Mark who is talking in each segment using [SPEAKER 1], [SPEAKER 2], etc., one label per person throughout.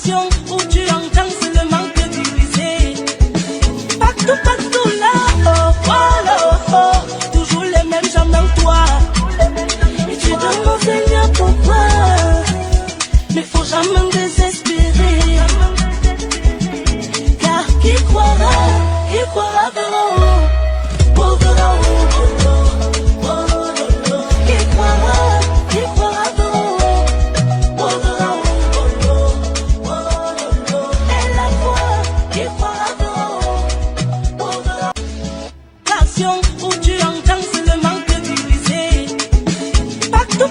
[SPEAKER 1] L'action où tu entends seulement que diviser. Partout là, oh, voilà, oh, oh. Toujours les mêmes gens dans toi. Et tu demandes Seigneur pourquoi. Mais faut jamais désespérer. Car qui croira verra. Oh, verra, oh, oh, oh. Qui croira verra. Oh, verra, oh, oh. Et la foi, qui croira verra. Oh, verra. L'action où tu entends seulement que diviser.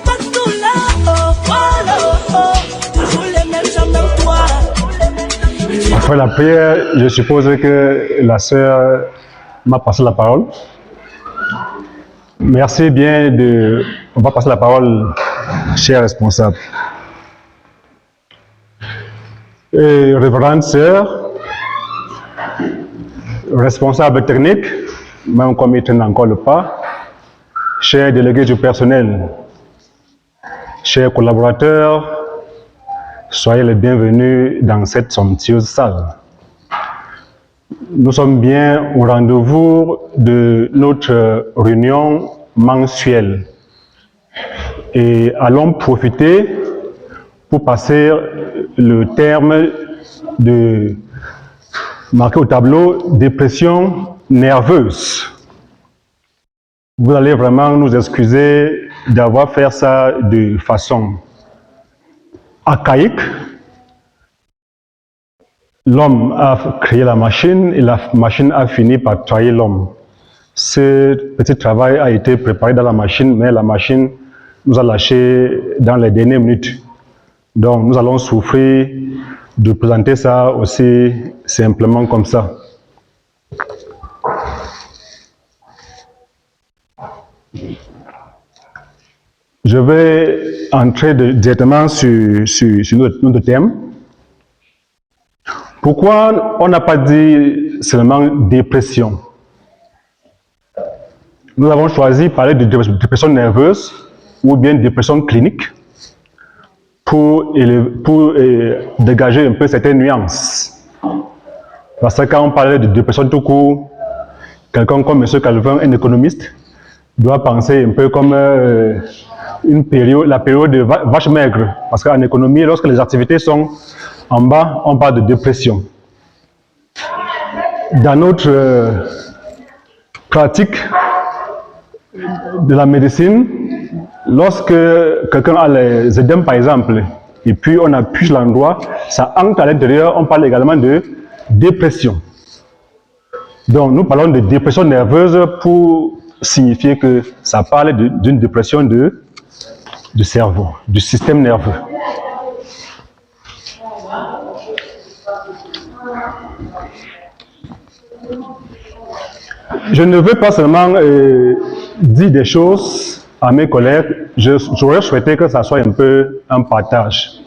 [SPEAKER 1] Partout là, oh, voilà, oh, oh. Toujours les mêmes gens dans toi.
[SPEAKER 2] Après la prière, je suppose que la sœur m'a passé la parole. Merci bien de... On va passer la parole, cher responsable. Et révérende sœur, responsable technique, même comme il traîne encore le pas, chers délégués du personnel, chers collaborateurs, soyez les bienvenus dans cette somptueuse salle. Nous sommes bien au rendez-vous de notre réunion mensuelle et allons profiter pour passer le terme de marqué au tableau dépression nerveuse. Vous allez vraiment nous excuser d'avoir fait ça de façon archaïque. L'homme a créé la machine et la machine a fini par trahir l'homme. Ce petit travail a été préparé dans la machine, mais la machine nous a lâchés dans les dernières minutes. Donc nous allons souffrir de présenter ça aussi simplement comme ça. Je vais entrer directement sur notre thème. Pourquoi on n'a pas dit seulement dépression? Nous avons choisi de parler de dépression nerveuse ou bien dépression clinique pour dégager un peu certaines nuances. Parce que quand on parlait de dépression tout court, quelqu'un comme M. Calvin, un économiste, doit penser un peu comme la période de vache maigre. Parce qu'en économie, lorsque les activités sont en bas, on parle de dépression. Dans notre pratique de la médecine, lorsque quelqu'un a les œdèmes par exemple, et puis on appuie l'endroit, ça entre à l'intérieur, on parle également de dépression. Donc nous parlons de dépression nerveuse pour signifier que ça parle d'une dépression du cerveau, du système nerveux. Je ne veux pas seulement dire des choses à mes collègues, j'aurais souhaité que ça soit un peu un partage.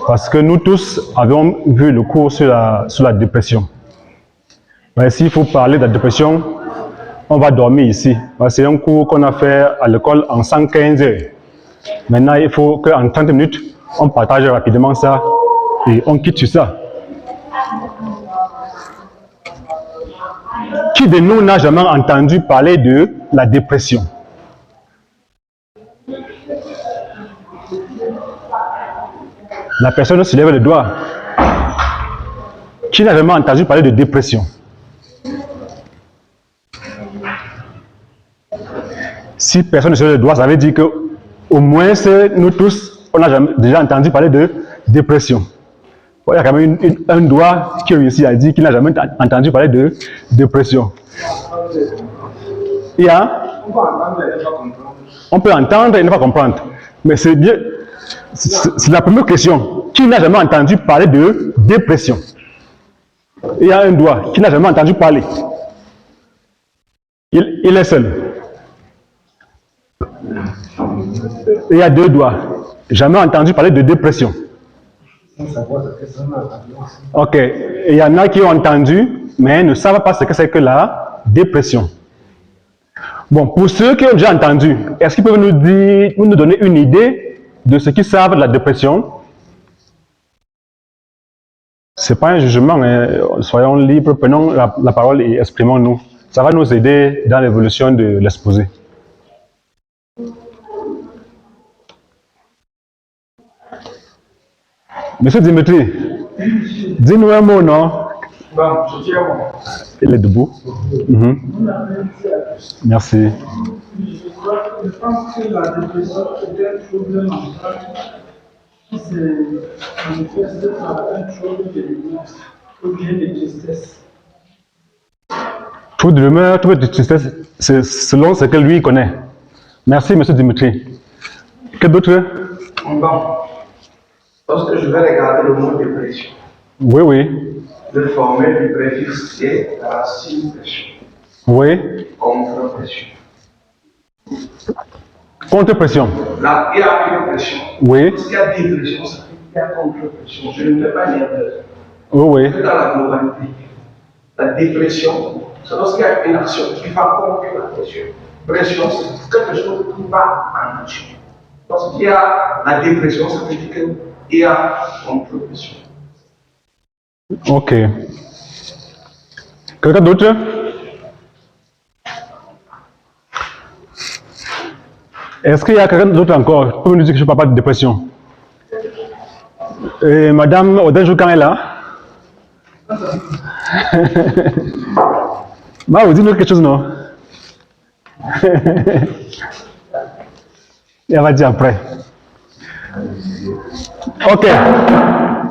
[SPEAKER 2] Parce que nous tous avons vu le cours sur la dépression. Mais s'il faut parler de la dépression, on va dormir ici. C'est un cours qu'on a fait à l'école en 115 heures. Maintenant, il faut qu'en 30 minutes, on partage rapidement ça et on quitte sur ça. Qui de nous n'a jamais entendu parler de la dépression? La personne se lève le doigt. Qui n'a jamais entendu parler de dépression? Si personne ne se lève le doigt, ça veut dire que au moins nous tous, on a déjà entendu parler de dépression. Il y a quand même un doigt qui réussit à dire qu'il n'a jamais entendu parler de dépression. Il y a, on peut entendre et ne pas comprendre. Mais c'est bien, c'est la première question. Qui n'a jamais entendu parler de dépression? Il y a un doigt qui n'a jamais entendu parler. Il est seul. Il y a deux doigts. Jamais entendu parler de dépression. Ok, il y en a qui ont entendu, mais ne savent pas ce que c'est que la dépression. Bon, pour ceux qui ont déjà entendu, est-ce qu'ils peuvent nous donner une idée de ce qu'ils savent de la dépression? c'est pas un jugement, hein. Soyons libres, prenons la parole et exprimons-nous. Ça va nous aider dans l'évolution de l'exposé. Monsieur Dimitri, dis-nous un mot, non?
[SPEAKER 3] Bon, je tiens bon.
[SPEAKER 2] Il est debout. Mhm. Merci.
[SPEAKER 3] Je pense que la dépression est un problème mental qui se manifeste par un trouble de l'humeur ou bien de tristesse.
[SPEAKER 2] Trouble de l'humeur, trouble de tristesse, c'est selon ce que lui connaît. Merci, monsieur Dimitri. Que d'autre?
[SPEAKER 3] Bon, lorsque je vais regarder le mot dépression,
[SPEAKER 2] Oui, oui.
[SPEAKER 3] le formel du préfixe est racine pression,
[SPEAKER 2] Oui.
[SPEAKER 3] contre-pression.
[SPEAKER 2] Contre-pression.
[SPEAKER 3] Là, il y a une pression.
[SPEAKER 2] Oui.
[SPEAKER 3] S'il y a dépression, ça fait qu'il y a contre-pression. Je ne vais pas nerveux.
[SPEAKER 2] Oui, oui.
[SPEAKER 3] Dans la globalité, la dépression, c'est lorsqu'il y a une action qui va contre la pression. Pression, c'est quelque chose qui va en action. Lorsqu'il y a la dépression, ça veut dire qu'il y a contre-pression.
[SPEAKER 2] Ok. Quelqu'un d'autre? Est-ce qu'il y a quelqu'un d'autre encore pour nous dire que je ne parle pas de dépression? Et Madame Odenjou, quand elle est là? Bah, vous dites quelque chose, non? Et elle va dire après. Ok.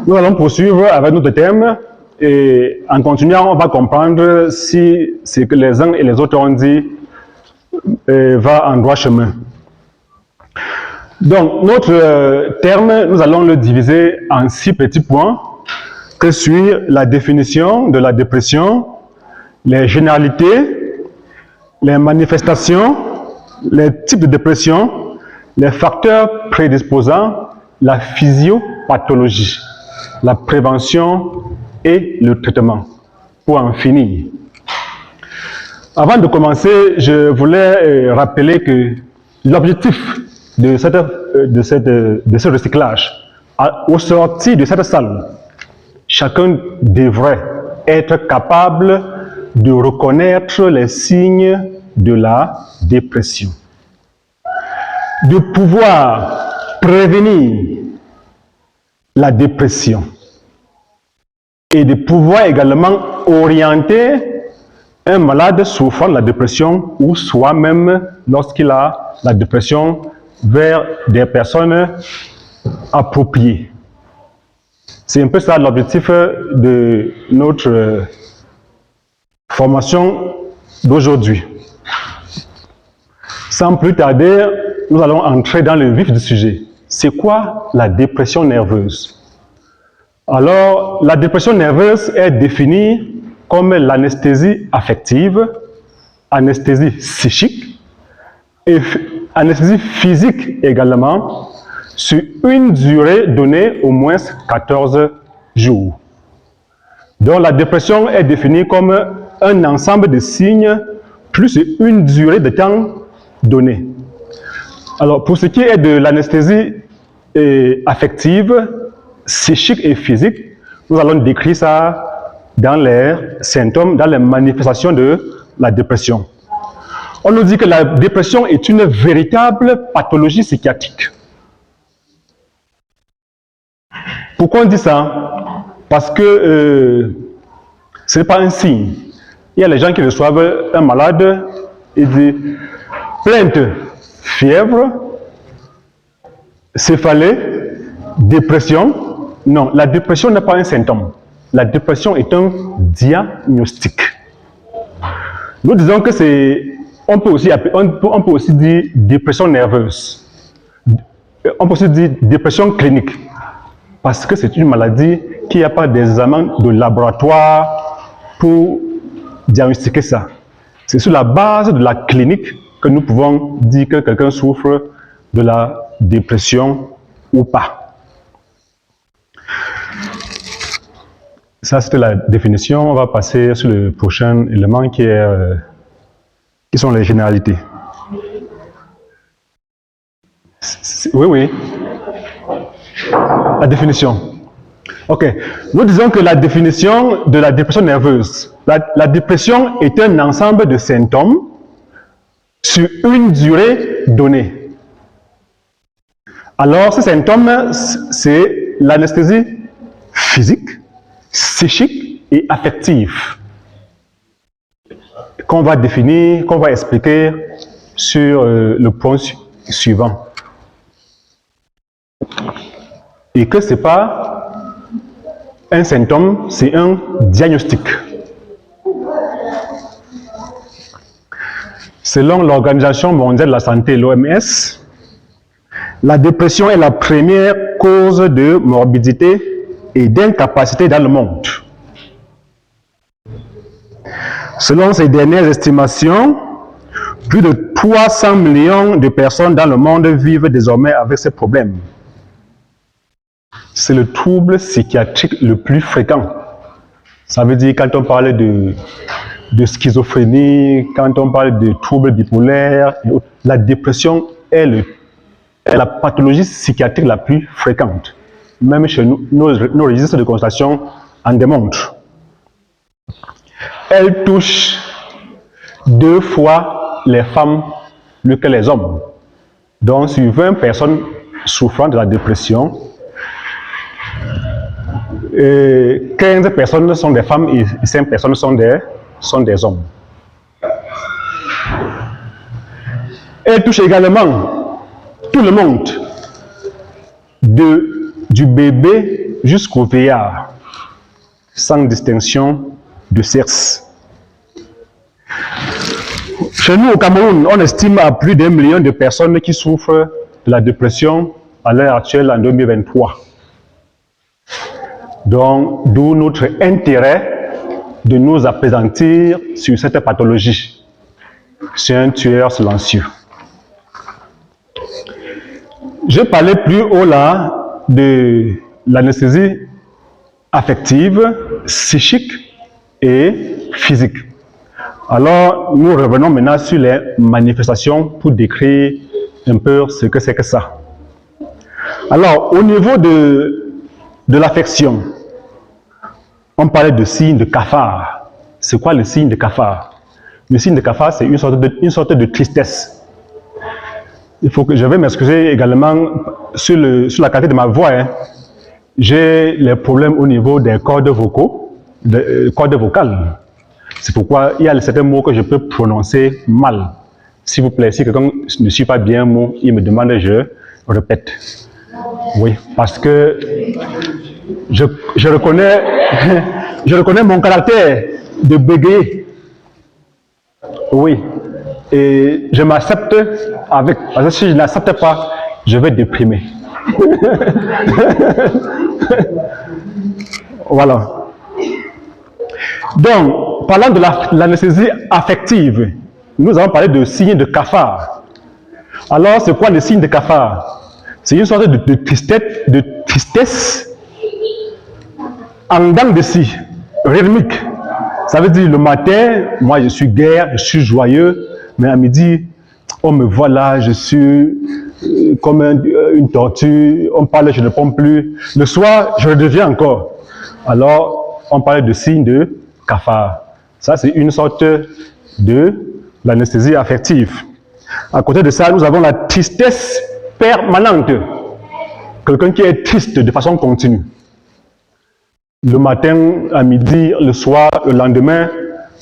[SPEAKER 2] Nous allons poursuivre avec notre thème et en continuant, on va comprendre si ce que les uns et les autres ont dit va en droit chemin. Donc, notre terme, nous allons le diviser en 6 petits points que suit la définition de la dépression, les généralités, les manifestations, les types de dépression, les facteurs prédisposants, la physiopathologie, la prévention et le traitement, pour en finir. Avant de commencer, je voulais rappeler que l'objectif de ce recyclage, au sortir de cette salle, chacun devrait être capable de reconnaître les signes de la dépression, de pouvoir prévenir la dépression et de pouvoir également orienter un malade souffrant de la dépression ou soi-même lorsqu'il a la dépression vers des personnes appropriées. C'est un peu ça l'objectif de notre formation d'aujourd'hui. Sans plus tarder, nous allons entrer dans le vif du sujet. C'est quoi la dépression nerveuse? Alors, la dépression nerveuse est définie comme l'anesthésie affective, anesthésie psychique et anesthésie physique également, sur une durée donnée au moins 14 jours. Donc la dépression est définie comme un ensemble de signes plus une durée de temps donnée. Alors pour ce qui est de l'anesthésie affective, psychique et physique, nous allons décrire ça dans les symptômes, dans les manifestations de la dépression. On nous dit que la dépression est une véritable pathologie psychiatrique. Pourquoi on dit ça? Parce que ce n'est pas un signe. Il y a les gens qui reçoivent un malade et disent plainte, fièvre, céphalée, dépression. Non, la dépression n'est pas un symptôme. La dépression est un diagnostic. Nous disons que c'est, on peut aussi dire dépression nerveuse. On peut aussi dire dépression clinique. Parce que c'est une maladie qui n'a pas d'examen de laboratoire pour diagnostiquer ça. C'est sur la base de la clinique que nous pouvons dire que quelqu'un souffre de la dépression ou pas. Ça, c'était la définition. On va passer sur le prochain élément qui sont les généralités. Oui, oui. La définition. Ok, nous disons que la définition de la dépression nerveuse, la dépression est un ensemble de symptômes sur une durée donnée. Alors, ces symptômes, c'est l'anesthésie physique, psychique et affective qu'on va définir, qu'on va expliquer sur le point suivant. Et que ce n'est pas un symptôme, c'est un diagnostic. Selon l'Organisation mondiale de la santé, l'OMS, la dépression est la première cause de morbidité et d'incapacité dans le monde. Selon ces dernières estimations, plus de 300 millions de personnes dans le monde vivent désormais avec ces problèmes. C'est le trouble psychiatrique le plus fréquent. Ça veut dire quand on parle de schizophrénie, quand on parle de troubles bipolaires, la dépression est la pathologie psychiatrique la plus fréquente. Même chez nous, nos registres de constatation en démontrent. Elle touche 2 fois les femmes plus que les hommes. Donc, sur 20 personnes souffrant de la dépression, 15 personnes sont des femmes et 5 personnes sont des hommes. Elle touche également tout le monde, du bébé jusqu'au vieillard, sans distinction de sexe. Chez nous au Cameroun, on estime à plus d'1 million de personnes qui souffrent de la dépression à l'heure actuelle en 2023. Donc, d'où notre intérêt de nous appesantir sur cette pathologie. C'est un tueur silencieux. Je parlais plus haut là de l'anesthésie affective, psychique et physique. Alors, nous revenons maintenant sur les manifestations pour décrire un peu ce que c'est que ça. Alors, au niveau de l'affection, on parlait de signe de cafard. C'est quoi le signe de cafard? Le signe de cafard, c'est une sorte de tristesse. Il faut que je vais m'excuser également sur la qualité de ma voix. Hein. J'ai les problèmes au niveau des cordes vocales. C'est pourquoi il y a certains mots que je peux prononcer mal. S'il vous plaît, si quelqu'un ne suit pas bien un mot, il me demande, je répète. Oui, parce que je reconnais mon caractère de bégayer. Oui, et je m'accepte avec, parce que si je n'accepte pas, je vais déprimer. Voilà. Donc, parlant de l'anesthésie affective, nous avons parlé de signes de cafard. Alors, c'est quoi le signe de cafard? C'est une sorte de tristesse en dents de scie, rythmique. Ça veut dire le matin, moi je suis gai, je suis joyeux, mais à midi, on me voit là, je suis comme une tortue, on parle, je ne réponds plus. Le soir, je redeviens encore. Alors, on parle de signe de cafard. Ça, c'est une sorte de l'anesthésie affective. À côté de ça, nous avons la tristesse permanente. Quelqu'un qui est triste de façon continue. Le matin, à midi, le soir, le lendemain,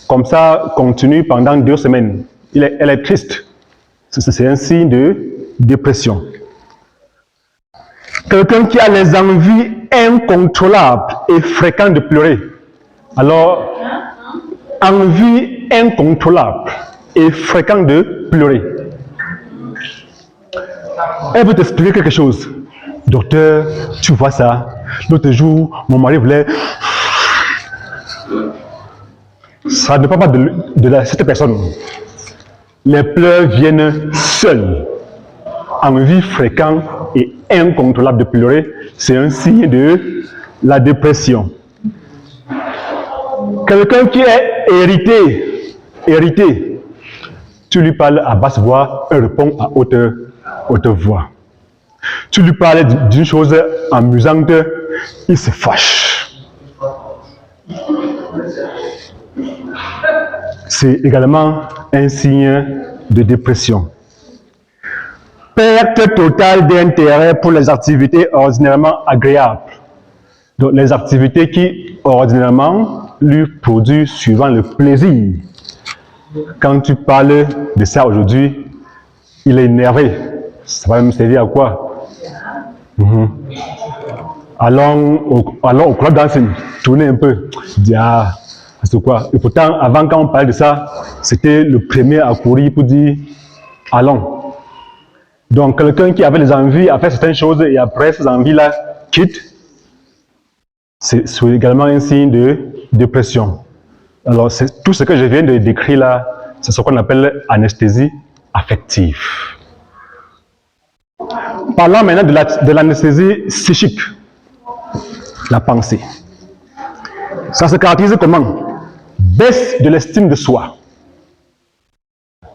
[SPEAKER 2] comme ça, continue pendant 2 semaines. Elle est triste. C'est un signe de dépression. Quelqu'un qui a les envies incontrôlables et fréquentes de pleurer. Alors, envie incontrôlable et fréquente de pleurer. Elle veut t'expliquer quelque chose. Docteur, tu vois ça? L'autre jour, mon mari voulait... Ça ne dépend pas de cette personne. Les pleurs viennent seuls. Envie fréquente et incontrôlable de pleurer, c'est un signe de la dépression. Quelqu'un qui est irrité, tu lui parles à basse voix, elle répond à haute voix. Tu lui parles d'une chose amusante, il se fâche. C'est également un signe de dépression. Perte totale d'intérêt pour les activités ordinairement agréables. Donc, les activités qui ordinairement lui produisent souvent le plaisir. Quand tu parles de ça aujourd'hui, il est énervé. Ça va me servir à quoi? Allons au club dancing, tourner un peu. Ah, c'est quoi? Et pourtant, avant, quand on parlait de ça, c'était le premier à courir pour dire allons. Donc, quelqu'un qui avait les envies à faire certaines choses et après ces envies-là quitte, c'est également un signe de dépression. Alors, tout ce que je viens de décrire là, c'est ce qu'on appelle anesthésie affective. Parlons maintenant de l'anesthésie psychique, la pensée. Ça se caractérise comment? Baisse de l'estime de soi.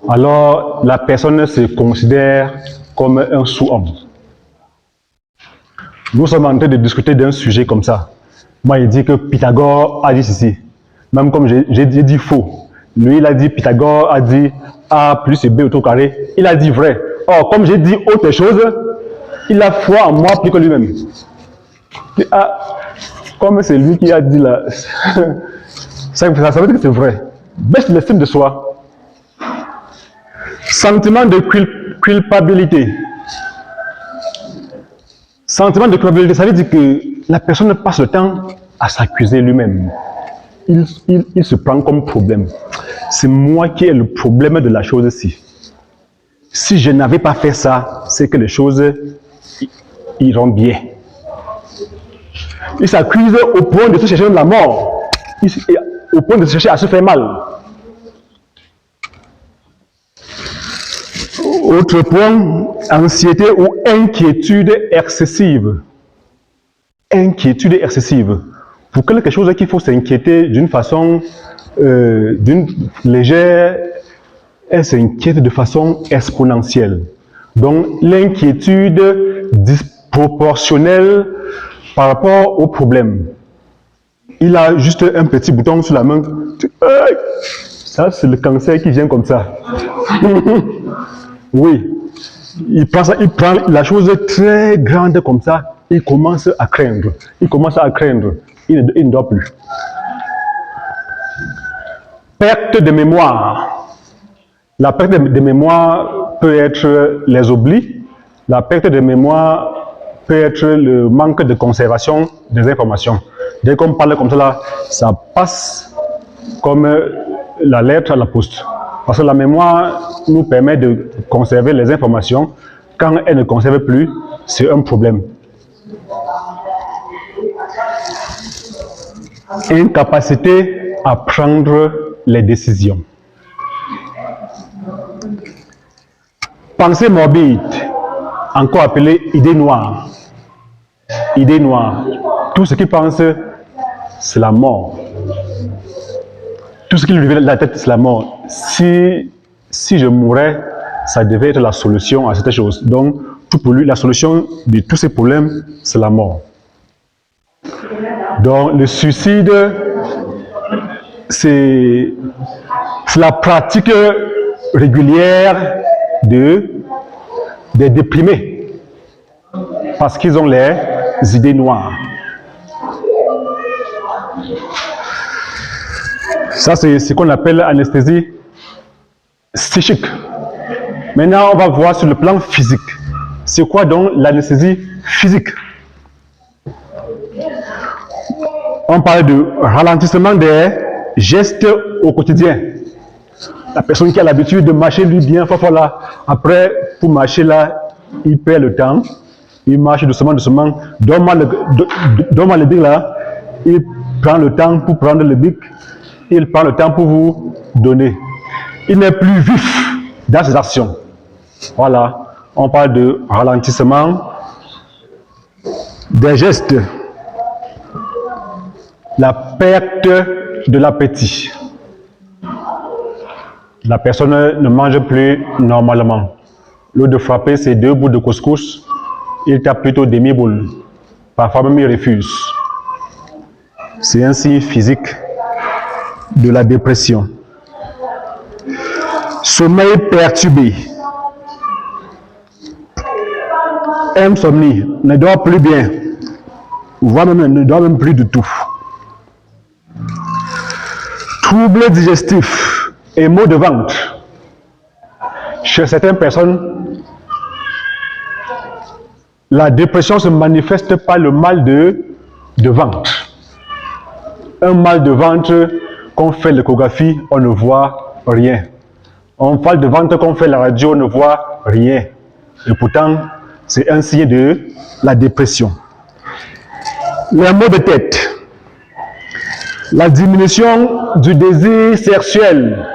[SPEAKER 2] Alors, la personne se considère comme un sous-homme. Nous sommes en train de discuter d'un sujet comme ça. Moi, il dit que Pythagore a dit ceci. Même comme j'ai dit faux. Lui, il a dit, Pythagore a dit A plus B au carré. Il a dit vrai. Or, comme j'ai dit autre chose, il a foi en moi plus que lui-même. Comme c'est lui qui a dit là, ça veut dire que c'est vrai. Baisse l'estime de soi. Sentiment de culpabilité. Sentiment de culpabilité, ça veut dire que la personne passe le temps à s'accuser lui-même. Il se prend comme problème. C'est moi qui ai le problème de la chose-ci. Si je n'avais pas fait ça, c'est que les choses iront bien. Il s'accuse au point de se chercher la mort. Au point de se chercher à se faire mal. Autre point, anxiété ou inquiétude excessive. Inquiétude excessive. Pour quelque chose qu'il faut s'inquiéter d'une façon légère, elle s'inquiète de façon exponentielle. Donc, l'inquiétude disproportionnelle par rapport au problème. Il a juste un petit bouton sur la main. Ça, c'est le cancer qui vient comme ça. Oui. Il prend la chose très grande comme ça. Il commence à craindre. Il ne dort plus. Perte de mémoire. La perte de mémoire peut être les oublis. La perte de mémoire peut être le manque de conservation des informations. Dès qu'on parle comme ça, là, ça passe comme la lettre à la poste. Parce que la mémoire nous permet de conserver les informations. Quand elle ne conserve plus, c'est un problème. Incapacité à prendre les décisions. Pensée morbide, encore appelée idée noire. Idée noire. Tout ce qui pense, c'est la mort. Tout ce qui lui vient de la tête, c'est la mort. Si je mourais, ça devait être la solution à cette chose. Donc, tout pour lui, la solution de tous ces problèmes, c'est la mort. Donc, le suicide, c'est la pratique régulière des déprimés. Parce qu'ils ont les idées noires. Ça, c'est ce qu'on appelle anesthésie psychique. Maintenant, on va voir sur le plan physique. C'est quoi donc l'anesthésie physique? On parle de ralentissement des gestes au quotidien. La personne qui a l'habitude de marcher lui bien fort là, après, pour marcher là, il perd le temps. Il marche doucement. Donne-moi le bic là. Il prend le temps pour prendre le bic. Il prend le temps pour vous donner. Il n'est plus vif dans ses actions. Voilà. On parle de ralentissement des gestes. La perte de l'appétit. La personne ne mange plus normalement. L'eau de frapper, c'est 2 bouts de couscous. Il tape plutôt demi-boule. Parfois même, ils refusent. C'est un signe physique de la dépression. Sommeil perturbé. Insomnie, ne dort plus bien, voire même ne dort même plus du tout. Troubles digestifs et maux de ventre. Chez certaines personnes, la dépression se manifeste par le mal de ventre. Un mal de ventre, qu'on fait l'échographie, on ne voit rien. Un mal de ventre, qu'on fait la radio, on ne voit rien. Et pourtant, c'est un signe de la dépression. Les maux de tête. La diminution du désir sexuel.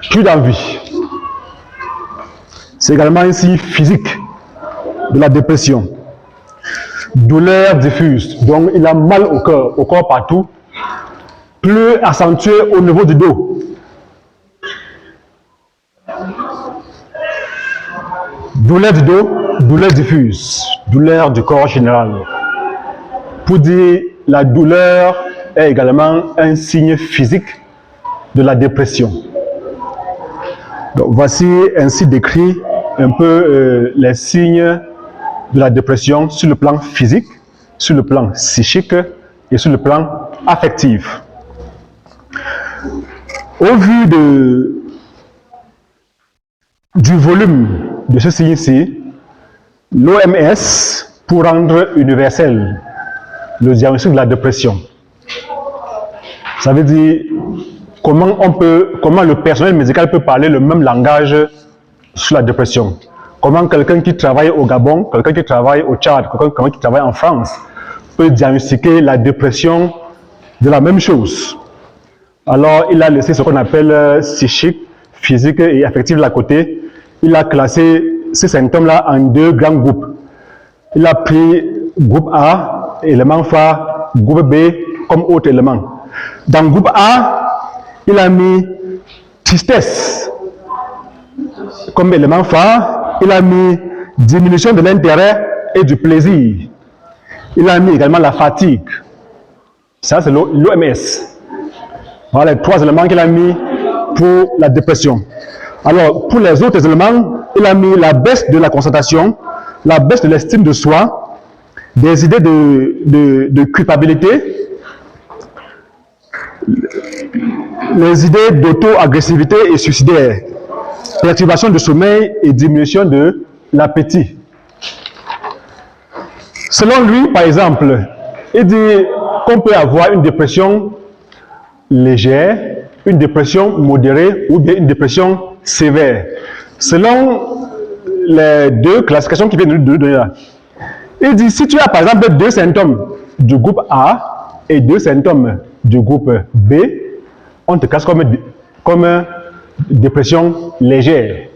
[SPEAKER 2] Plus d'envie. C'est également un signe physique de la dépression. Douleur diffuse. Donc, il a mal au corps partout. Plus accentué au niveau du dos. Douleur du dos, douleur diffuse, douleur du corps général. Pour dire, la douleur est également un signe physique de la dépression. Donc, voici ainsi décrit un peu les signes de la dépression sur le plan physique, sur le plan psychique et sur le plan affectif. Au vu du volume de ce signe-ci, l'OMS, pour rendre universel le diagnostic de la dépression, ça veut dire comment le personnel médical peut parler le même langage sur la dépression. Comment quelqu'un qui travaille au Gabon, quelqu'un qui travaille au Tchad, quelqu'un qui travaille en France peut diagnostiquer la dépression de la même chose. Alors, il a laissé ce qu'on appelle psychique, physique et affectif de la côté. Il a classé ces symptômes-là en deux grands groupes. Il a pris groupe A, élément phare, groupe B comme autre élément. Dans le groupe A, il a mis tristesse comme élément phare. Il a mis diminution de l'intérêt et du plaisir. Il a mis également la fatigue. Ça, c'est l'OMS. Voilà les trois éléments qu'il a mis pour la dépression. Alors, pour les autres éléments, il a mis la baisse de la concentration, la baisse de l'estime de soi, des idées de culpabilité, les idées d'auto-agressivité et suicidaire, perturbation de sommeil et diminution de l'appétit. Selon lui, par exemple, il dit qu'on peut avoir une dépression légère, une dépression modérée ou bien une dépression sévère. Selon les deux classifications qu'il vient de nous donner là. Il dit, si tu as par exemple deux symptômes du groupe A et deux symptômes du groupe B, on te classe comme dépression légère.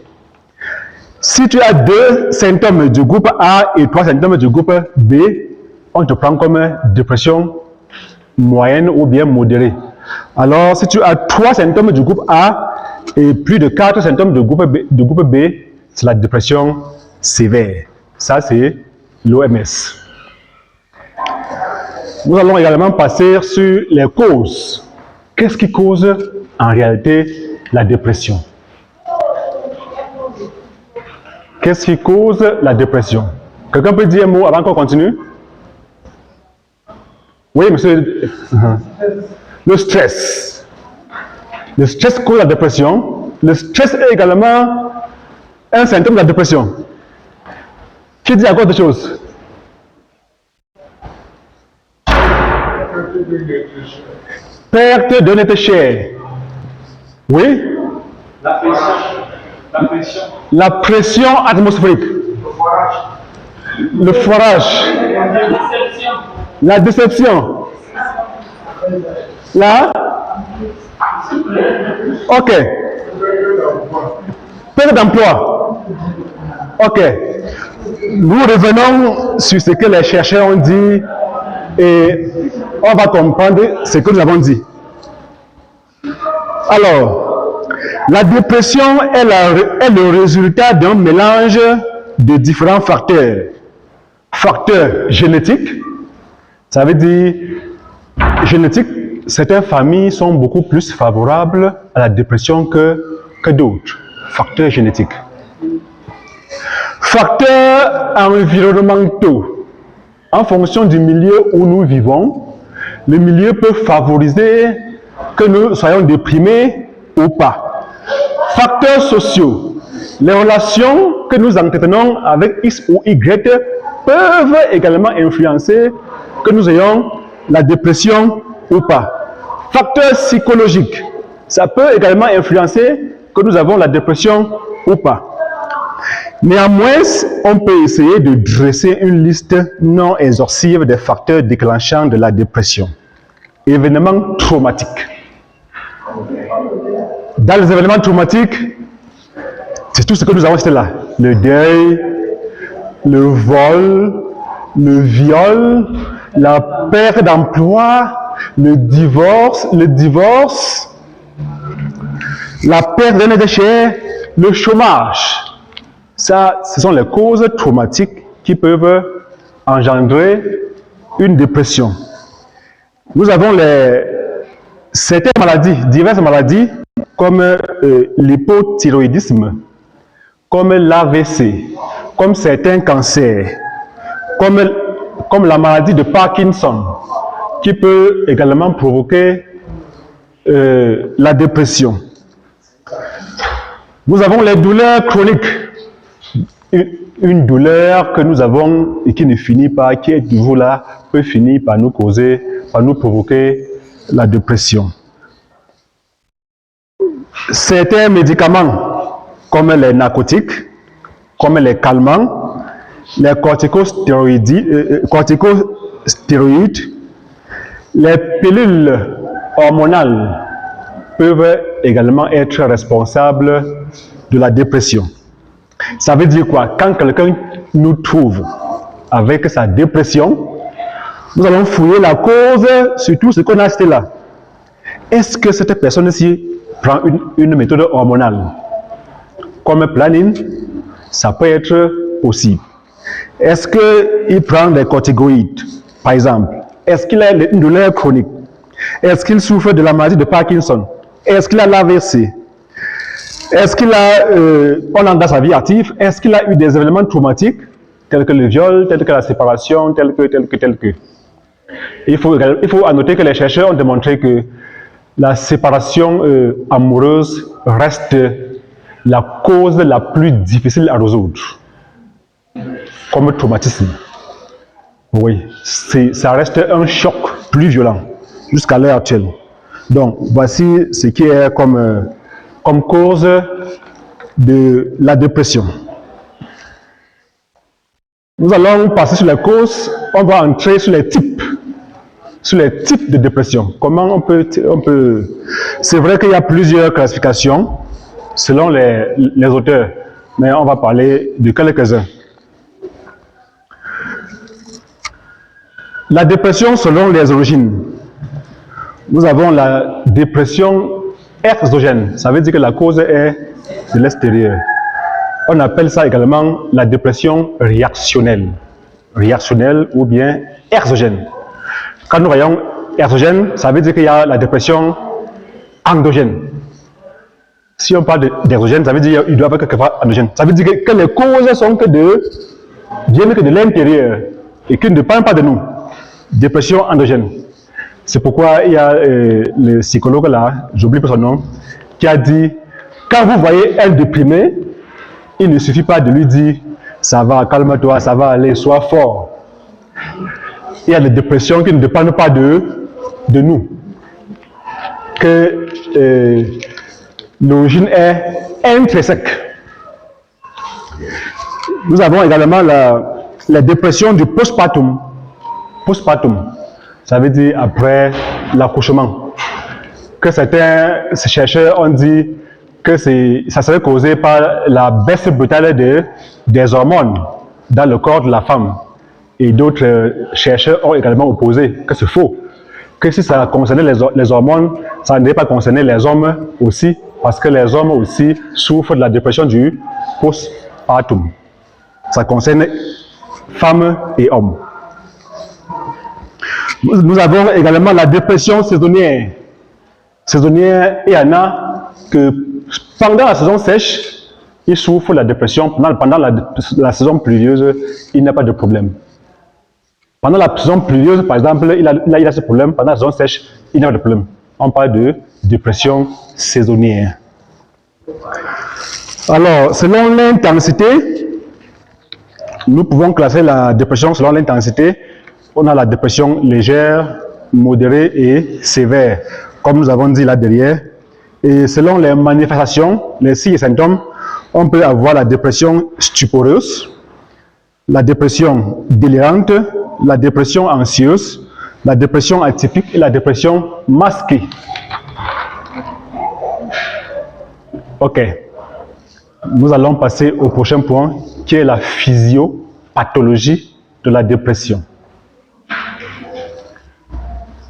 [SPEAKER 2] Si tu as deux symptômes du groupe A et trois symptômes du groupe B, on te prend comme dépression moyenne ou bien modérée. Alors, si tu as trois symptômes du groupe A et plus de 4 symptômes du groupe B, c'est la dépression sévère. Ça, c'est l'OMS. Nous allons également passer sur les causes. Qu'est-ce qui cause en réalité la dépression? Qu'est-ce qui cause la dépression? Quelqu'un peut dire un mot avant qu'on continue? Oui, monsieur. Le stress. Le stress cause la dépression. Le stress est également un symptôme de la dépression. Qui dit encore autre chose? Perte de notre chair. Oui? La pression atmosphérique. Le forage. La déception. Là? Ok. Perte d'emploi. Ok. Nous revenons sur ce que les chercheurs ont dit et on va comprendre ce que nous avons dit. Alors, la dépression est le résultat d'un mélange de différents facteurs facteur génétique, ça veut dire génétique, certaines familles sont beaucoup plus favorables à la dépression que d'autres. Facteurs génétiques. Facteurs environnementaux. En fonction du milieu où nous vivons, le milieu peut favoriser que nous soyons déprimés ou pas. Facteurs sociaux. Les relations que nous entretenons avec X ou Y peuvent également influencer que nous ayons la dépression ou pas. Facteurs psychologiques. Ça peut également influencer que nous avons la dépression ou pas. Néanmoins, on peut essayer de dresser une liste non exhaustive des facteurs déclenchants de la dépression. Événements traumatiques. Dans les événements traumatiques, c'est tout ce que nous avons cité là. Le deuil, le vol, le viol, la perte d'emploi, le divorce, la perte d'un être cher, le chômage. Ça, ce sont les causes traumatiques qui peuvent engendrer une dépression. Nous avons certaines maladies, diverses maladies, comme l'hypothyroïdisme, comme l'AVC, comme certains cancers, comme la maladie de Parkinson, qui peut également provoquer la dépression. Nous avons les douleurs chroniques. Une douleur que nous avons et qui ne finit pas, qui est toujours là, peut finir par nous causer, par nous provoquer la dépression. Certains médicaments, comme les narcotiques, comme les calmants, les corticostéroïdes, les pilules hormonales peuvent également être responsables de la dépression. Ça veut dire quoi? Quand quelqu'un nous trouve avec sa dépression, nous allons fouiller la cause sur tout ce qu'on a cité là. Est-ce que cette personne-ci prend une méthode hormonale? Comme planning, ça peut être possible. Est-ce qu'il prend des corticoïdes, par exemple? Est-ce qu'il a une douleur chronique? Est-ce qu'il souffre de la maladie de Parkinson? Est-ce qu'il a l'AVC? Est-ce qu'il a, pendant sa vie active, est-ce qu'il a eu des événements traumatiques, tels que le viol, tels que la séparation, tels que. Il faut noter que les chercheurs ont démontré que la séparation amoureuse reste la cause la plus difficile à résoudre, comme traumatisme. Oui, ça reste un choc plus violent jusqu'à l'heure actuelle. Donc, voici ce qui est comme cause de la dépression. Nous allons passer sur les causes, on va entrer sur les types de dépression. Comment on peut... C'est vrai qu'il y a plusieurs classifications selon les auteurs, mais on va parler de quelques-uns. La dépression selon les origines. Nous avons la dépression exogène, ça veut dire que la cause est de l'extérieur. On appelle ça également la dépression réactionnelle ou bien exogène. Quand nous voyons exogène, ça veut dire qu'il y a la dépression endogène. Si on parle d'exogène, ça veut dire qu'il doit y avoir quelque part endogène. Ça veut dire que les causes sont viennent que de l'intérieur et qui ne dépendent pas de nous. Dépression endogène. C'est pourquoi il y a le psychologue là, j'oublie pas son nom, qui a dit, quand vous voyez elle déprimée, il ne suffit pas de lui dire, ça va, calme-toi, ça va aller, sois fort. Il y a des dépressions qui ne dépendent pas de nous. Que l'origine est intrinsèque. Nous avons également la dépression du postpartum. Postpartum. Ça veut dire après l'accouchement. Que certains chercheurs ont dit que ça serait causé par la baisse brutale des hormones dans le corps de la femme. Et d'autres chercheurs ont également opposé que c'est faux. Que si ça concernait les hormones, ça ne devait pas concerner les hommes aussi, parce que les hommes aussi souffrent de la dépression du postpartum. Ça concerne femmes et hommes. Nous avons également la dépression saisonnière. Saisonnière, il y en a que pendant la saison sèche, ils souffrent de la dépression. Pendant la saison pluvieuse, il n'y a pas de problème. Pendant la saison pluvieuse, par exemple, il a ce problème. Pendant la saison sèche, il n'y a pas de problème. On parle de dépression saisonnière. Alors, selon l'intensité, nous pouvons classer la dépression selon l'intensité. On a la dépression légère, modérée et sévère, comme nous avons dit là derrière. Et selon les manifestations, les signes et symptômes, on peut avoir la dépression stuporeuse, la dépression délirante, la dépression anxieuse, la dépression atypique et la dépression masquée. Ok. Nous allons passer au prochain point, qui est la physiopathologie de la dépression.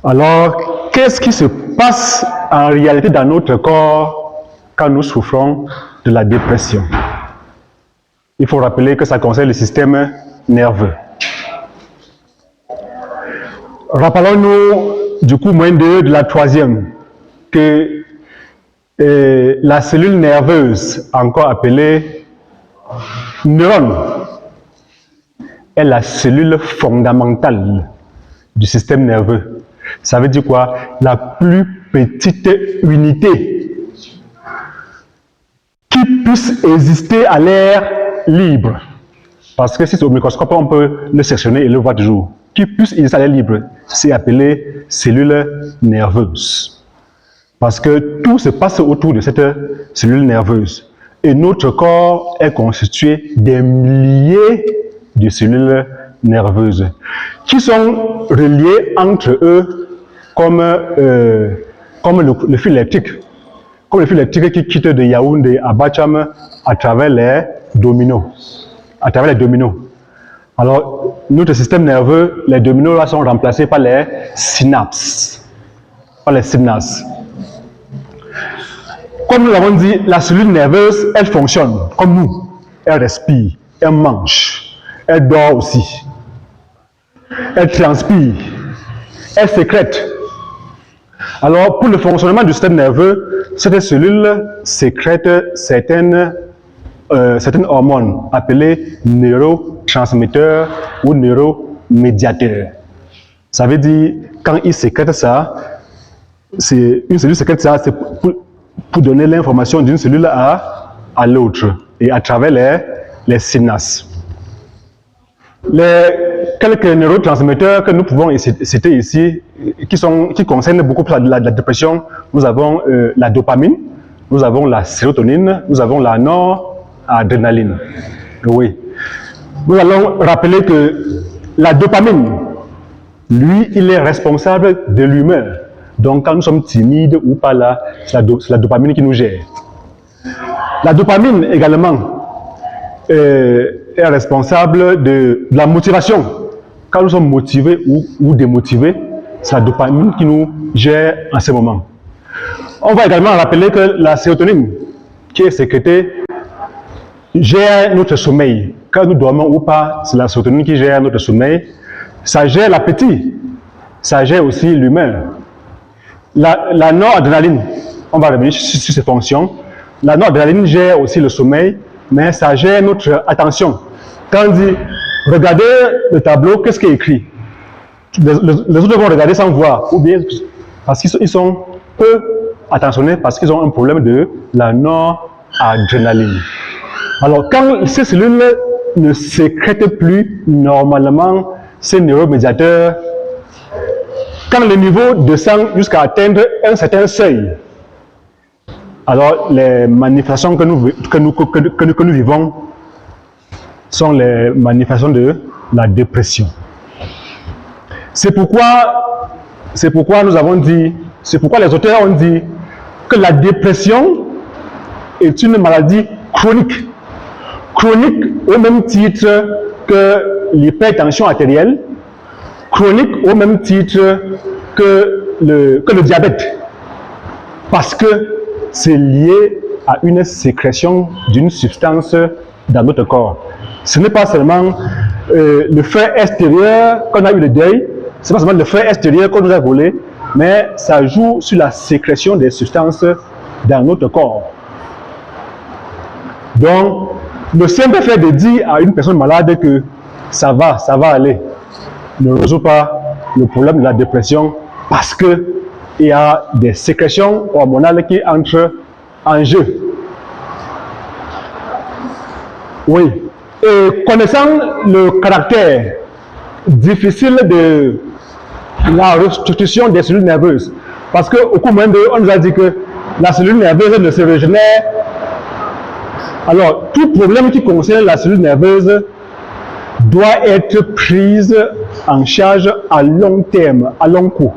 [SPEAKER 2] Alors, qu'est-ce qui se passe en réalité dans notre corps quand nous souffrons de la dépression? Il faut rappeler que ça concerne le système nerveux. Rappelons-nous du coup moins de la troisième, que la cellule nerveuse, encore appelée neurone, est la cellule fondamentale du système nerveux. Ça veut dire quoi? La plus petite unité qui puisse exister à l'air libre. Parce que si c'est au microscope, on peut le sectionner et le voir toujours. Qui puisse exister à l'air libre, c'est appelé cellule nerveuse. Parce que tout se passe autour de cette cellule nerveuse. Et notre corps est constitué des milliers de cellules nerveuses qui sont reliées entre eux comme le fil électrique. Comme le fil électrique qui quitte de Yaoundé à Bacham à travers les dominos. Alors, notre système nerveux, les dominos là sont remplacés par les synapses. Comme nous l'avons dit, la cellule nerveuse, elle fonctionne comme nous. Elle respire, elle mange, elle dort aussi. Elle transpire, elle sécrète. Alors, pour le fonctionnement du système nerveux, cette cellule sécrète certaines hormones appelées neurotransmetteurs ou neuromédiateurs. Ça veut dire, quand il sécrète ça, une cellule sécrète ça, c'est pour donner l'information d'une cellule à l'autre et à travers les synapses. Quelques neurotransmetteurs que nous pouvons citer ici, qui concernent beaucoup la dépression, nous avons la dopamine, nous avons la sérotonine, nous avons la noradrénaline. Oui. Nous allons rappeler que la dopamine, lui, il est responsable de l'humeur. Donc, quand nous sommes timides ou pas là, c'est la dopamine qui nous gère. La dopamine également est responsable de la motivation. Quand nous sommes motivés ou démotivés, c'est la dopamine qui nous gère en ce moment. On va également rappeler que la sérotonine, qui est sécrétée, gère notre sommeil. Quand nous dormons ou pas, c'est la sérotonine qui gère notre sommeil. Ça gère l'appétit, ça gère aussi l'humeur. La noradrénaline, on va revenir sur ses fonctions. La noradrénaline gère aussi le sommeil, mais ça gère notre attention. Quand on dit, regardez le tableau, qu'est-ce qui est écrit? Les autres vont regarder sans voir, ou bien parce qu'ils sont peu attentionnés, parce qu'ils ont un problème de la noradrénaline. Alors, quand ces cellules ne sécrètent plus normalement ces neuromédiateurs, quand le niveau descend jusqu'à atteindre un certain seuil, alors les manifestations que nous vivons sont les manifestations de la dépression. C'est pourquoi nous avons dit, c'est pourquoi les auteurs ont dit que la dépression est une maladie chronique. Chronique au même titre que l'hypertension artérielle, chronique au même titre que le diabète. Parce que c'est lié à une sécrétion d'une substance dans notre corps. Ce n'est pas seulement le fait extérieur, quand on a eu le deuil, c'est pas seulement le fait extérieur qu'on nous a volé, mais ça joue sur la sécrétion des substances dans notre corps. Donc, le simple fait de dire à une personne malade que ça va aller, ne résout pas le problème de la dépression parce qu'il y a des sécrétions hormonales qui entrent en jeu. Oui. Et connaissant le caractère difficile de la restitution des cellules nerveuses, parce qu'au cours même on nous a dit que la cellule nerveuse ne se régénère. Alors, tout problème qui concerne la cellule nerveuse doit être pris en charge à long terme, à long cours.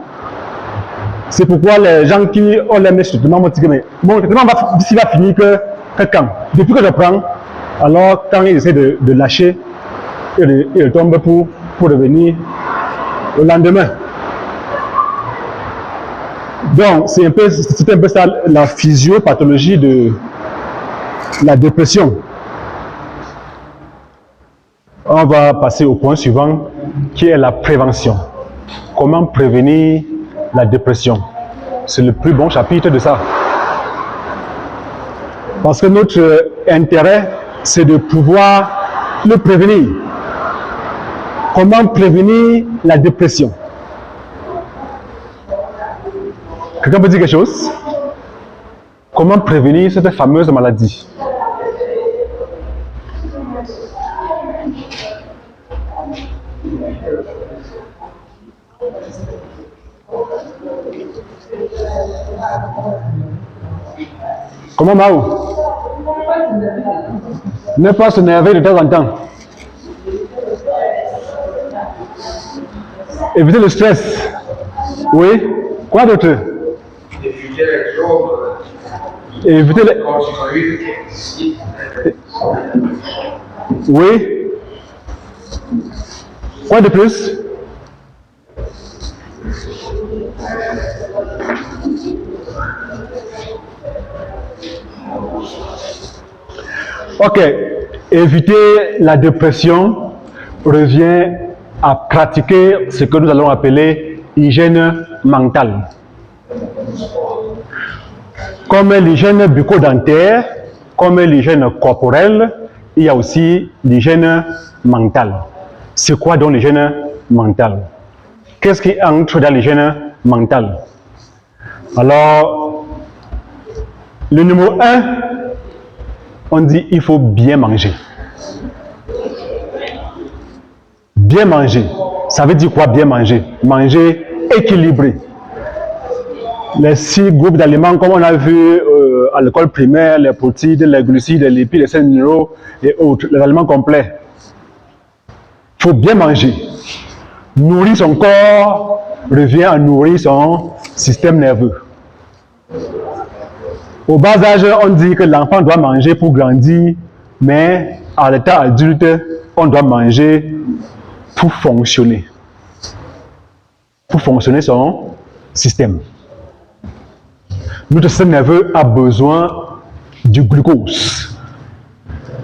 [SPEAKER 2] C'est pourquoi les gens qui ont les mains sur le traitement vont dire mais mon traitement va finir que quand? Depuis que je prends, alors quand ils essaient de lâcher, ils tombent pour revenir le lendemain. Donc, c'est un peu ça la physiopathologie de la dépression. On va passer au point suivant qui est la prévention. Comment prévenir la dépression? C'est le plus bon chapitre de ça. Parce que notre intérêt, c'est de pouvoir le prévenir. Comment prévenir la dépression? Quelqu'un peut dire quelque chose? Comment prévenir cette fameuse maladie? Comment Mao? Ne pas s'énerver de temps en temps. Éviter le stress. Oui. Quoi d'autre?
[SPEAKER 3] Éviter les drogues.
[SPEAKER 2] Éviter les... Oui. Quoi de plus? Ok. Éviter la dépression revient à pratiquer ce que nous allons appeler hygiène mentale. Comme l'hygiène bucco-dentaire, comme l'hygiène corporelle, il y a aussi l'hygiène mentale. C'est quoi donc l'hygiène mentale? Qu'est-ce qui entre dans l'hygiène mentale? Alors, le numéro 1, on dit il faut bien manger. Bien manger. Ça veut dire quoi bien manger? Manger équilibré. Les 6 groupes d'aliments, comme on a vu à l'école primaire, les protéines, les glucides, les lipides, les sels minéraux et autres, les aliments complets. Il faut bien manger. Nourrir son corps revient à nourrir son système nerveux. Au bas âge, on dit que l'enfant doit manger pour grandir, mais à l'état adulte, on doit manger pour fonctionner. Pour fonctionner son système. Notre système nerveux a besoin du glucose.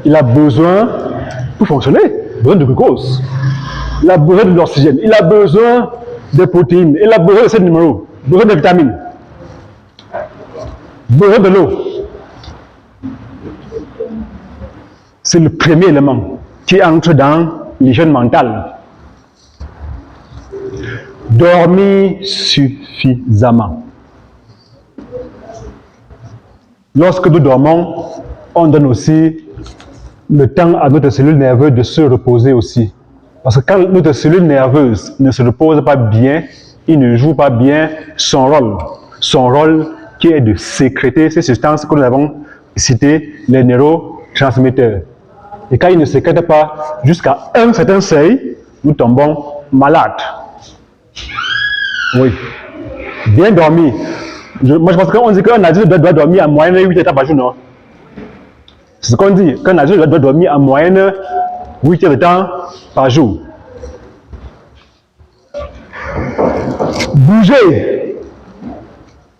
[SPEAKER 2] Il a besoin, pour fonctionner, besoin de glucose. Il a besoin de l'oxygène. Il a besoin des protéines. Il a besoin de ces minéraux. Besoin de vitamines. Besoin de l'eau. C'est le premier élément qui entre dans l'hygiène mentale. Dormir suffisamment. Lorsque nous dormons, on donne aussi le temps à notre cellule nerveuse de se reposer aussi. Parce que quand notre cellule nerveuse ne se repose pas bien, il ne joue pas bien son rôle. Son rôle qui est de sécréter ces substances que nous avons citées, les neurotransmetteurs. Et quand il ne sécrète pas jusqu'à un certain seuil, nous tombons malades. Oui. Bien dormir. Moi, je pense qu'on dit qu'un adulte doit dormir en moyenne 8 heures par jour, non? C'est ce qu'on dit, qu'un adulte doit dormir en moyenne 8 heures de temps par jour. Bouger.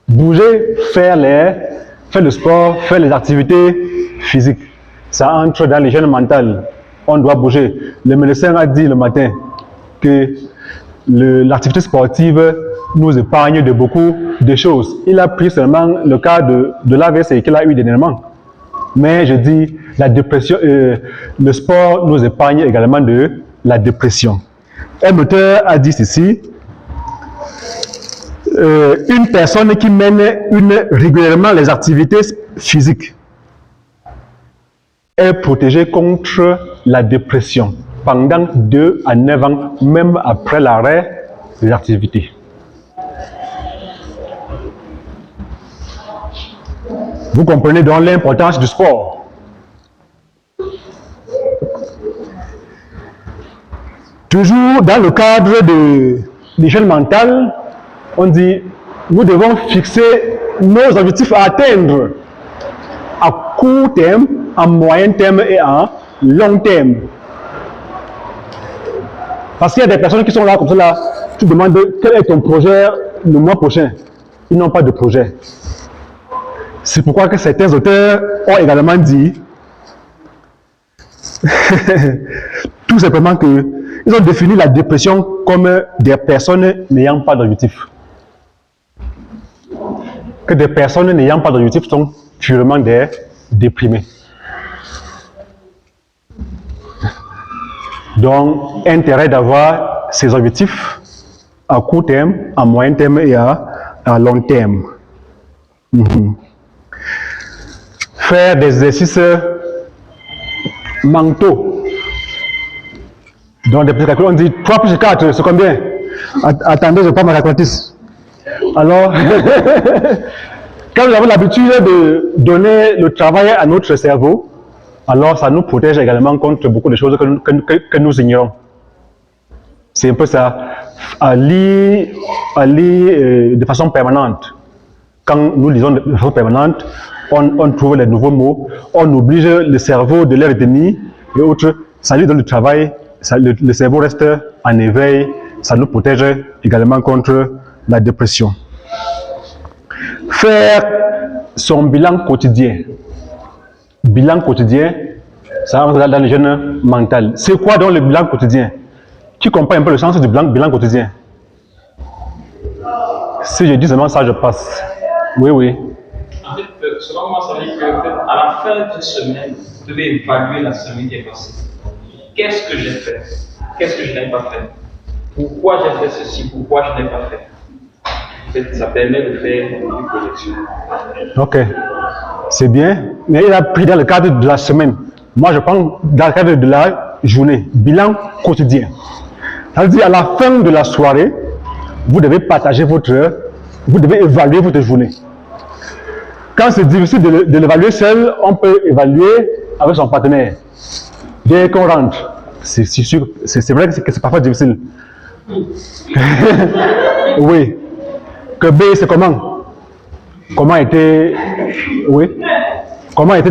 [SPEAKER 2] Bouger, faire le sport, faire les activités physiques. Ça entre dans l'hygiène mentale. on doit bouger. Le médecin a dit le matin que l'activité sportive nous épargne de beaucoup de choses. Il a pris seulement le cas de l'AVC qu'il a eu dernièrement. Mais je dis, la dépression, le sport nous épargne également de la dépression. Un auteur a dit ceci, une personne qui mène régulièrement les activités physiques est protégée contre la dépression pendant 2 à 9 ans, même après l'arrêt des activités. Vous comprenez donc l'importance du sport. Toujours dans le cadre de l'hygiène mentale, on dit nous devons fixer nos objectifs à atteindre à court terme, à moyen terme et à long terme. Parce qu'il y a des personnes qui sont là comme ça, là, tu demandes quel est ton projet le mois prochain. Ils n'ont pas de projet. C'est pourquoi que certains auteurs ont également dit tout simplement qu'ils ont défini la dépression comme des personnes n'ayant pas d'objectif. Que des personnes n'ayant pas d'objectif sont purement des déprimés. Donc, intérêt d'avoir ces objectifs à court terme, à moyen terme et à long terme. Faire des exercices mentaux. Dans des petits calculs, on dit 3 plus 4, c'est combien? Attendez, je prends ma calculatrice. Alors, quand nous avons l'habitude de donner le travail à notre cerveau, alors ça nous protège également contre beaucoup de choses que nous ignorons. C'est un peu ça. À lire de façon permanente. Quand nous lisons de façon permanente, on trouve les nouveaux mots, on oblige le cerveau de les retenir et autres. Ça lui donne du travail, le cerveau reste en éveil, ça nous protège également contre la dépression. Faire son bilan quotidien. Bilan quotidien, ça rentre dans l'hygiène mentale. C'est quoi donc le bilan quotidien? Qui comprend un peu le sens du bilan quotidien? Si je dis seulement ça, je passe. Oui, oui.
[SPEAKER 4] En fait, selon moi, ça veut dire qu'à la fin d'une semaine, vous devez évaluer la semaine qui est passée. Qu'est-ce que j'ai fait? Qu'est-ce que je n'ai pas fait? Pourquoi j'ai fait ceci? Pourquoi je n'ai pas fait? En fait, ça permet de faire une collection.
[SPEAKER 2] Ok, c'est bien, mais il a pris dans le cadre de la semaine. Moi, je prends dans le cadre de la journée, bilan quotidien. Ça veut dire à la fin de la soirée, vous devez partager vous devez évaluer votre journée. Quand c'est difficile de l'évaluer seul, on peut évaluer avec son partenaire. Dès qu'on rentre, c'est vrai que c'est parfois difficile. Oui. Que B, c'est comment? Comment était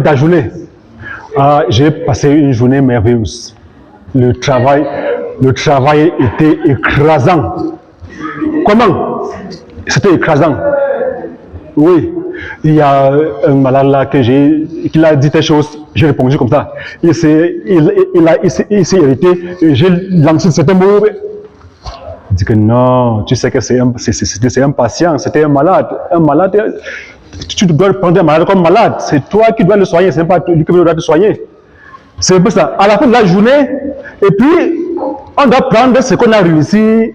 [SPEAKER 2] ta journée? J'ai passé une journée merveilleuse. Le travail était écrasant. Comment? C'était écrasant. Oui. Il y a un malade là qui a dit des choses, j'ai répondu comme ça. Il s'est irrité, j'ai lancé certains mots. Il dit que non, tu sais que c'est un patient, c'était un malade. Un malade, tu dois prendre un malade comme malade. C'est toi qui dois le soigner, c'est pas lui qui doit te soigner. C'est un peu ça. À la fin de la journée, et puis, on doit prendre ce qu'on a réussi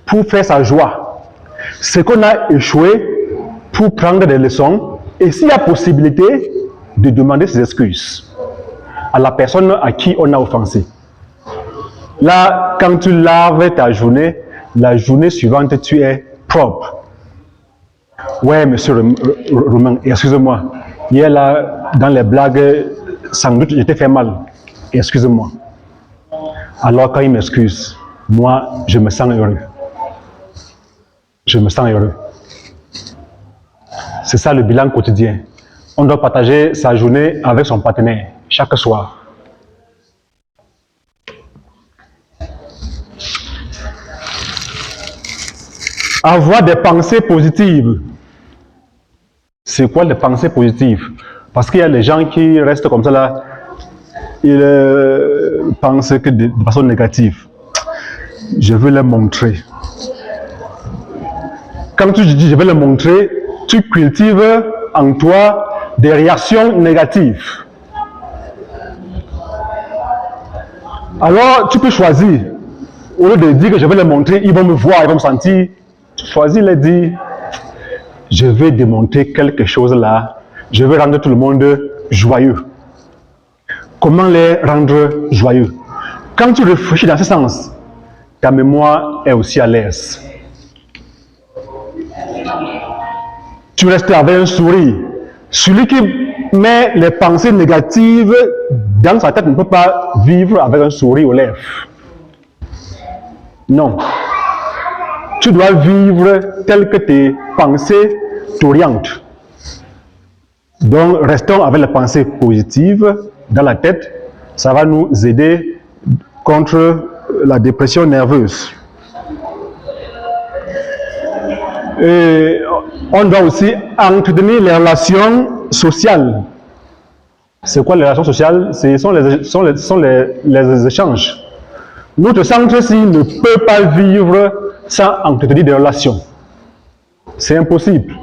[SPEAKER 2] pour faire sa joie. Ce qu'on a échoué pour prendre des leçons. Et s'il y a possibilité de demander ses excuses à la personne à qui on a offensé. Là, quand tu laves ta journée, la journée suivante, tu es propre. Ouais, monsieur Romain, excusez-moi. Hier, là, dans les blagues, sans doute, j'étais fait mal. Excusez-moi. Alors, quand il m'excuse, moi, je me sens heureux. Je me sens heureux. C'est ça le bilan quotidien. On doit partager sa journée avec son partenaire, chaque soir. Avoir des pensées positives. C'est quoi les pensées positives? Parce qu'il y a des gens qui restent comme ça là. ils pensent que de façon négative. Je veux leur montrer. Quand tu dis je vais leur montrer, tu cultives en toi des réactions négatives. Alors, tu peux choisir. Au lieu de dire que je vais leur montrer, ils vont me voir, ils vont me sentir. Tu choisis de dire, je vais démontrer quelque chose là. Je vais rendre tout le monde joyeux. Comment les rendre joyeux? Quand tu réfléchis dans ce sens, ta mémoire est aussi à l'aise. Tu restes avec un sourire. Celui qui met les pensées négatives dans sa tête ne peut pas vivre avec un sourire aux lèvres. Non. Tu dois vivre tel que tes pensées t'orientent. Donc, restons avec les pensées positives dans la tête. Ça va nous aider contre la dépression nerveuse. Et on doit aussi entretenir les relations sociales. C'est quoi les relations sociales? Ce sont les échanges. Notre centre-ci ne peut pas vivre sans entretenir des relations. C'est impossible.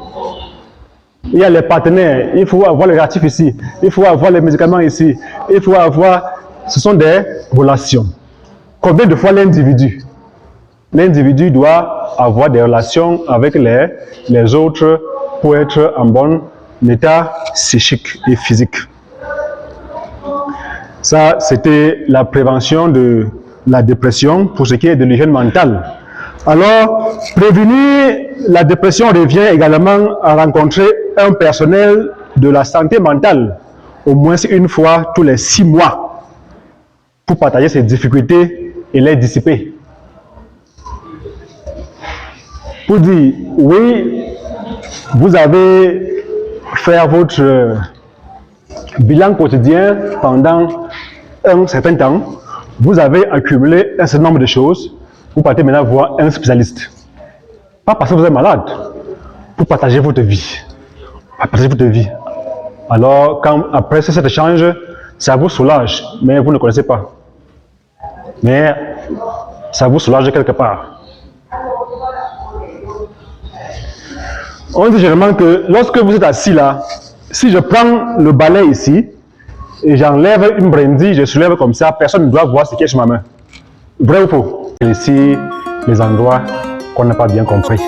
[SPEAKER 2] Il y a les partenaires, il faut avoir les réactifs ici, il faut avoir les médicaments ici, il faut avoir... Ce sont des relations. Combien de fois l'individu doit avoir des relations avec les autres pour être en bon état psychique et physique. Ça, c'était la prévention de la dépression pour ce qui est de l'hygiène mentale. Alors, prévenir la dépression revient également à rencontrer un personnel de la santé mentale au moins une fois tous les 6 mois pour partager ses difficultés et les dissiper. Pour dire, oui, vous avez fait votre bilan quotidien pendant un certain temps, vous avez accumulé un certain nombre de choses, vous partez maintenant voir un spécialiste. Pas parce que vous êtes malade, pour partager votre vie. Partager votre vie. Alors, après cet échange, ça vous soulage, mais vous ne connaissez pas. Mais ça vous soulage quelque part. On dit généralement que lorsque vous êtes assis là, si je prends le balai ici et j'enlève une brindille, je soulève comme ça, personne ne doit voir ce qui est sur ma main. Vrai ou faux? Et ici, les endroits qu'on n'a pas bien compris.